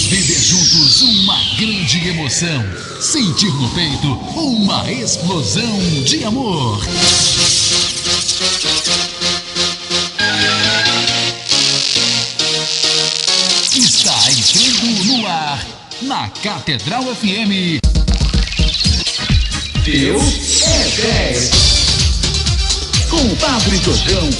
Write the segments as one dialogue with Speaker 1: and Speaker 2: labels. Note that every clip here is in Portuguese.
Speaker 1: Viver juntos uma grande emoção. Sentir no peito uma explosão de amor. Está entrando no ar, na Catedral FM. Deus é 10. Com o Padre Jojão.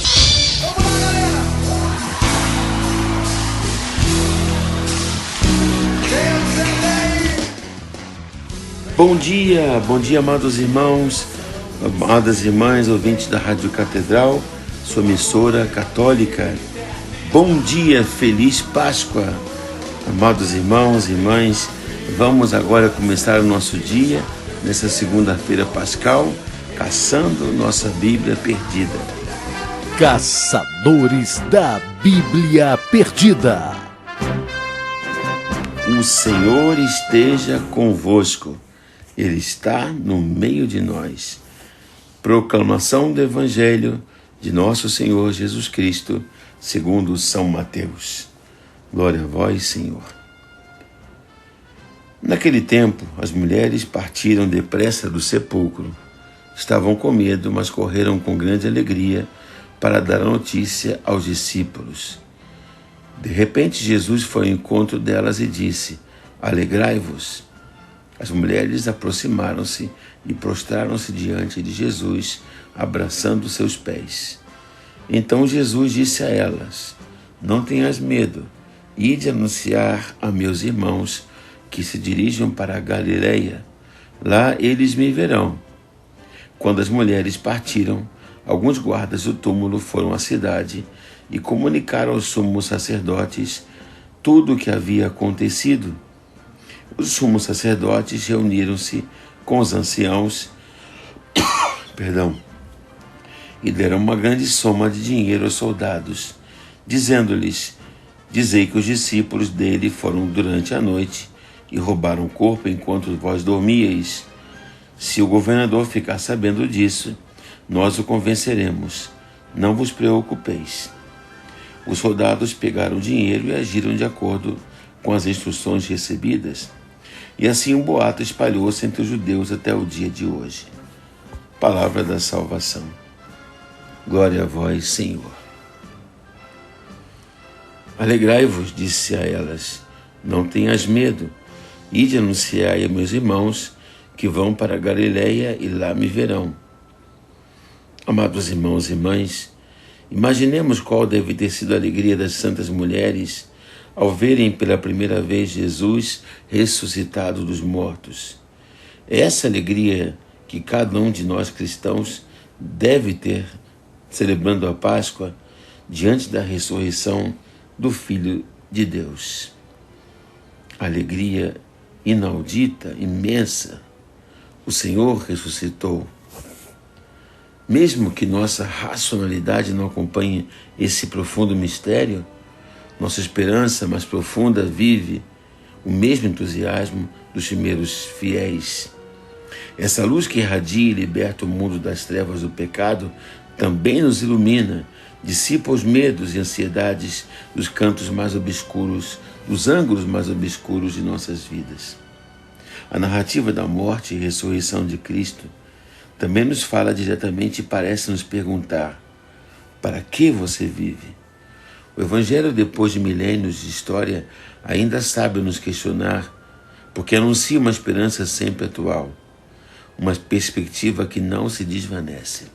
Speaker 2: Bom dia, amados irmãos, amadas irmãs, ouvintes da Rádio Catedral, sua emissora católica. Bom dia, feliz Páscoa, amados irmãos e irmãs. Vamos agora começar o nosso dia, nessa segunda-feira pascal, caçando nossa Bíblia perdida.
Speaker 1: Caçadores da Bíblia Perdida.
Speaker 2: O Senhor esteja convosco. Ele está no meio de nós. Proclamação do Evangelho de nosso Senhor Jesus Cristo, segundo São Mateus. Glória a vós, Senhor. Naquele tempo, as mulheres partiram depressa do sepulcro. Estavam com medo, mas correram com grande alegria para dar a notícia aos discípulos. De repente, Jesus foi ao encontro delas e disse: Alegrai-vos. As mulheres aproximaram-se e prostraram-se diante de Jesus, abraçando seus pés. Então Jesus disse a elas: Não tenhas medo, ide anunciar a meus irmãos que se dirijam para a Galileia. Lá eles me verão. Quando as mulheres partiram, alguns guardas do túmulo foram à cidade e comunicaram aos sumos sacerdotes tudo o que havia acontecido. Os sumos sacerdotes reuniram-se com os anciãos e deram uma grande soma de dinheiro aos soldados, dizendo-lhes: Dizei que os discípulos dele foram durante a noite e roubaram o corpo enquanto vós dormíeis. Se o governador ficar sabendo disso, nós o convenceremos. Não vos preocupeis. Os soldados pegaram o dinheiro e agiram de acordo com as instruções recebidas. E assim um boato espalhou-se entre os judeus até o dia de hoje. Palavra da salvação. Glória a vós, Senhor. Alegrai-vos, disse a elas, não tenhas medo. Ide anunciai a meus irmãos que vão para a Galileia e lá me verão. Amados irmãos e irmãs, imaginemos qual deve ter sido a alegria das santas mulheres ao verem pela primeira vez Jesus ressuscitado dos mortos. É essa alegria que cada um de nós cristãos deve ter, celebrando a Páscoa, diante da ressurreição do Filho de Deus. Alegria inaudita, imensa. O Senhor ressuscitou. Mesmo que nossa racionalidade não acompanhe esse profundo mistério, nossa esperança mais profunda vive o mesmo entusiasmo dos primeiros fiéis. Essa luz que irradia e liberta o mundo das trevas do pecado também nos ilumina, dissipa os medos e ansiedades dos cantos mais obscuros, dos ângulos mais obscuros de nossas vidas. A narrativa da morte e ressurreição de Cristo também nos fala diretamente e parece nos perguntar: para que você vive? O Evangelho, depois de milênios de história, ainda sabe nos questionar, porque anuncia uma esperança sempre atual, uma perspectiva que não se desvanece.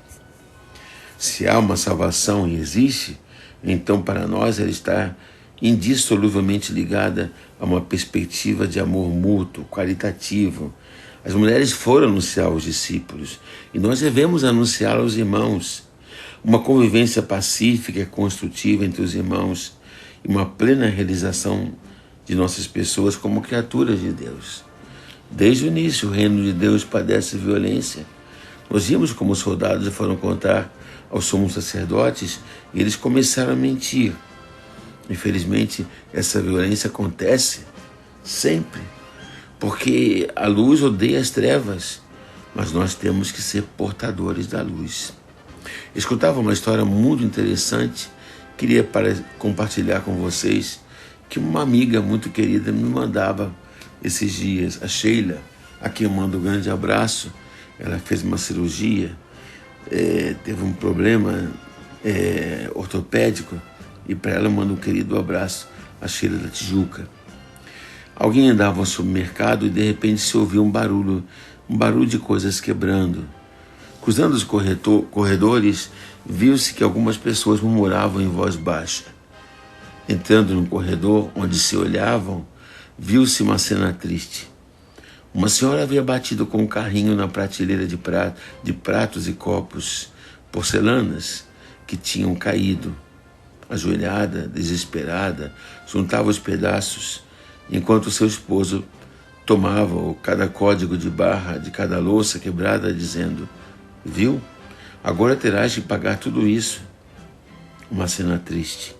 Speaker 2: Se há uma salvação e existe, então para nós ela está indissoluvelmente ligada a uma perspectiva de amor mútuo, qualitativo. As mulheres foram anunciar aos discípulos e nós devemos anunciar aos irmãos. Uma convivência pacífica e construtiva entre os irmãos e uma plena realização de nossas pessoas como criaturas de Deus. Desde o início, o reino de Deus padece violência. Nós vimos como os soldados foram contar aos sumos sacerdotes e eles começaram a mentir. Infelizmente, essa violência acontece sempre, porque a luz odeia as trevas, mas nós temos que ser portadores da luz. Escutava uma história muito interessante, queria compartilhar com vocês, que uma amiga muito querida me mandava esses dias, a Sheila, a quem eu mando um grande abraço. Ela fez uma cirurgia, teve um problema ortopédico, e para ela eu mando um querido abraço, a Sheila da Tijuca. Alguém andava no supermercado e de repente se ouviu um barulho de coisas quebrando. Cruzando os corredores, viu-se que algumas pessoas murmuravam em voz baixa. Entrando no corredor onde se olhavam, viu-se uma cena triste. Uma senhora havia batido com um carrinho na prateleira de pratos e copos, porcelanas, que tinham caído. Ajoelhada, desesperada, juntava os pedaços, enquanto seu esposo tomava cada código de barra de cada louça quebrada, dizendo: viu? Agora terás de pagar tudo isso. Uma cena triste.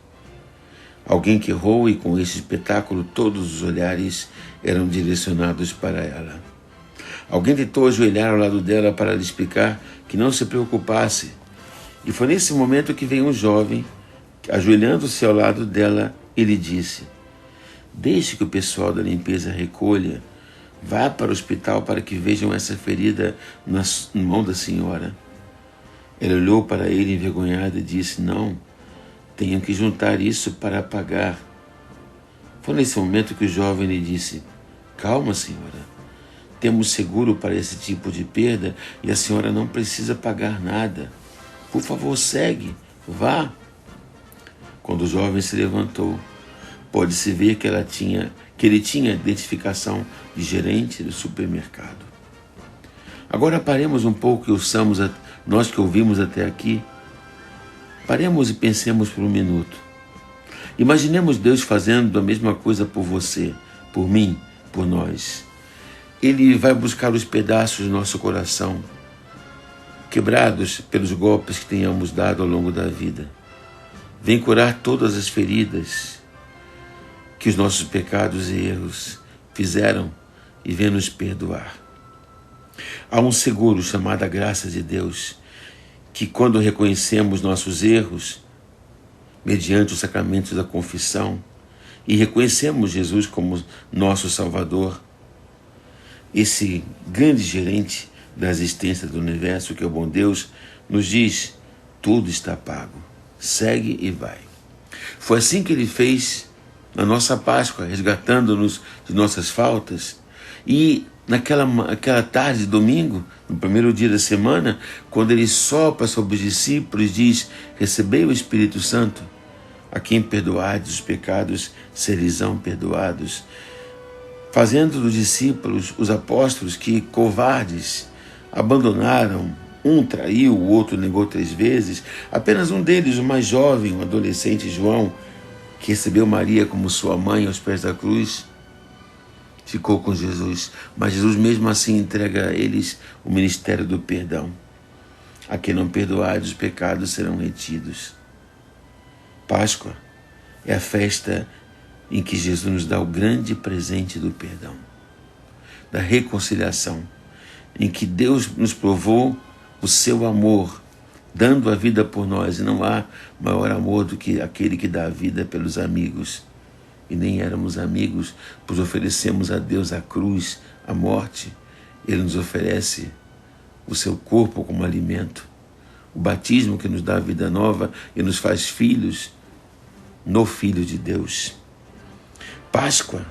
Speaker 2: Alguém que errou, e com esse espetáculo todos os olhares eram direcionados para ela. Alguém tentou ajoelhar ao lado dela para lhe explicar que não se preocupasse. E foi nesse momento que veio um jovem, ajoelhando-se ao lado dela, e lhe disse: deixe que o pessoal da limpeza recolha. Vá para o hospital para que vejam essa ferida na mão da senhora. Ela olhou para ele envergonhada e disse: não, tenho que juntar isso para pagar. Foi nesse momento que o jovem lhe disse: calma, senhora. Temos seguro para esse tipo de perda e a senhora não precisa pagar nada. Por favor, segue, vá. Quando o jovem se levantou, pode-se ver que ele tinha identificação de gerente do supermercado. Agora paremos um pouco e ouçamos, nós que ouvimos até aqui, paremos e pensemos por um minuto. Imaginemos Deus fazendo a mesma coisa por você, por mim, por nós. Ele vai buscar os pedaços do nosso coração, quebrados pelos golpes que tenhamos dado ao longo da vida. Vem curar todas as feridas que os nossos pecados e erros fizeram e vem nos perdoar. Há um seguro chamado a graça de Deus, que quando reconhecemos nossos erros, mediante os sacramentos da confissão, e reconhecemos Jesus como nosso Salvador, esse grande gerente da existência do universo, que é o bom Deus, nos diz: tudo está pago, segue e vai. Foi assim que ele fez na nossa Páscoa, resgatando-nos de nossas faltas. E naquela tarde de domingo, no primeiro dia da semana, quando ele sopra sobre os discípulos e diz: recebei o Espírito Santo, a quem perdoardes os pecados, serão perdoados. Fazendo dos discípulos os apóstolos que, covardes, abandonaram. Um traiu, o outro negou 3 vezes. Apenas um deles, o mais jovem, o adolescente João, que recebeu Maria como sua mãe aos pés da cruz, ficou com Jesus. Mas Jesus mesmo assim entrega a eles o ministério do perdão. A quem não perdoardes, os pecados serão retidos. Páscoa é a festa em que Jesus nos dá o grande presente do perdão, da reconciliação, em que Deus nos provou o seu amor, dando a vida por nós. E não há maior amor do que aquele que dá a vida pelos amigos. E nem éramos amigos, pois oferecemos a Deus a cruz, a morte. Ele nos oferece o seu corpo como alimento, o batismo que nos dá a vida nova e nos faz filhos no Filho de Deus. Páscoa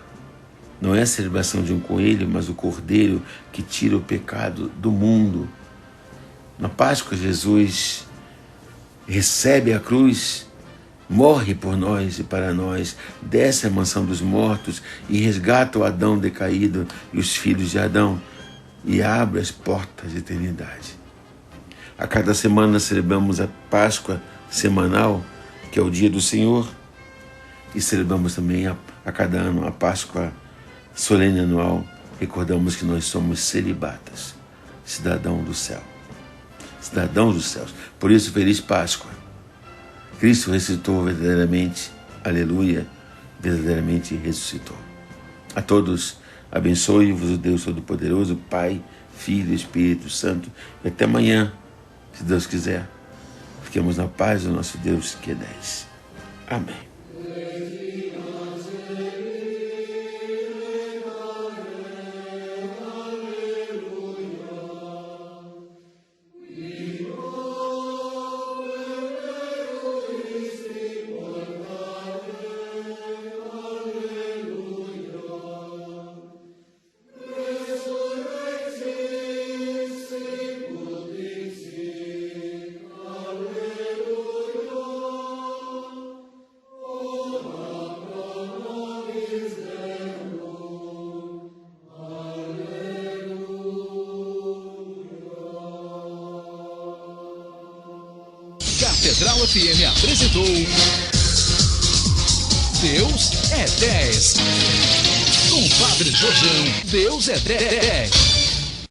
Speaker 2: não é a celebração de um coelho, mas o cordeiro que tira o pecado do mundo. Na Páscoa, Jesus recebe a cruz, morre por nós e para nós, desce à mansão dos mortos e resgata o Adão decaído e os filhos de Adão e abre as portas da eternidade. A cada semana celebramos a Páscoa semanal, que é o dia do Senhor, e celebramos também a cada ano a Páscoa solene anual. Recordamos que nós somos celibatas, cidadãos do céu. Cidadãos dos céus. Por isso, feliz Páscoa. Cristo ressuscitou verdadeiramente. Aleluia. Verdadeiramente ressuscitou. A todos, abençoe-vos o Deus Todo-Poderoso, Pai, Filho e Espírito Santo. E até amanhã, se Deus quiser. Fiquemos na paz do nosso Deus, que é 10. Amém.
Speaker 1: Catedral FM apresentou Deus é 10. Com Padre Jorjão, Deus é 10.